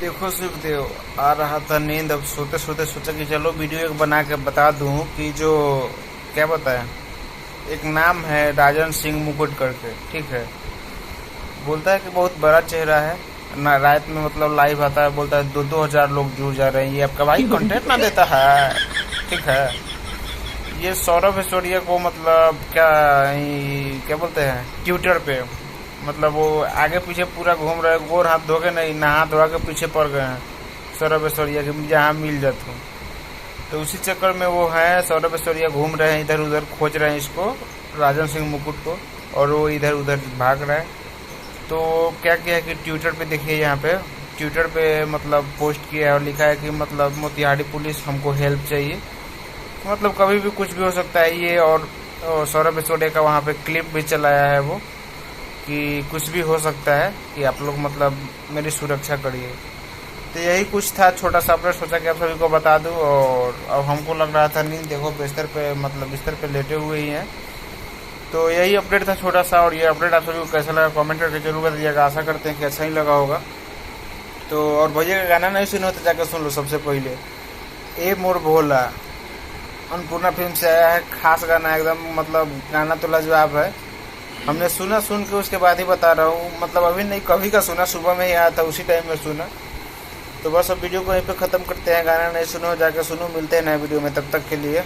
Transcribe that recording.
देखो शिवदेव, आ रहा था नींद, अब सोते सोते सोचा कि चलो वीडियो एक बना के बता दूं कि जो क्या बताया, एक नाम है राजन सिंह मुकुट करके, ठीक है। बोलता है कि बहुत बड़ा चेहरा है ना, रात में मतलब लाइव आता है, बोलता है 2-2 हजार लोग जुड़ जा रहे हैं, ये आपका भाई कंटेंट ना देता है, ठीक है। ये सौरभ सिसोदिया को मतलब क्या बोलते हैं ट्विटर पे, मतलब वो आगे पीछे पूरा घूम रहे, गोर हाथ धो के नहीं, नहा धोआ के पीछे पड़ गए हैं सौरभ सिसोदिया के, जहाँ मिल जाते हो। तो उसी चक्कर में वो है, सौरभ सिसोदिया घूम रहे हैं इधर उधर, खोज रहे हैं इसको राजन सिंह मुकुट को, और वो इधर उधर भाग रहा है। तो क्या किया है कि ट्विटर पे देखिए, यहाँ पे ट्विटर पे मतलब पोस्ट किया है और लिखा है कि मतलब मोतिहारी पुलिस हमको हेल्प चाहिए। मतलब कभी भी कुछ भी हो सकता है ये, और सौरभ सिसोदिया का वहाँ पे क्लिप भी चलाया है वो, कि कुछ भी हो सकता है कि आप लोग मतलब मेरी सुरक्षा करिए। तो यही कुछ था छोटा सा, अपने सोचा कि आप सभी को बता दूं। और अब हमको लग रहा था नींद, देखो बिस्तर पे मतलब बिस्तर पे लेटे हुए ही हैं। तो यही अपडेट था छोटा सा, और ये अपडेट आप सभी को कैसा लगा कमेंट करके जरूर बताइएगा। आशा करते हैं कि अच्छा ही लगा होगा। तो और भैया का गाना नहीं सुना तो जाकर सुन लो सबसे पहले, ए मोर भोला, अन्नपूर्णा फिल्म से आया है, खास गाना एकदम, मतलब गाना तो लाजवाब है। हमने सुना, सुन के उसके बाद ही बता रहा हूँ, मतलब अभी नहीं कभी का सुना, सुबह में ही आया था, उसी टाइम में सुना। तो बस अब वीडियो को यहीं पे खत्म करते हैं। गाना नहीं सुनो जाके सुनो, मिलते हैं नए वीडियो में, तब तक के लिए।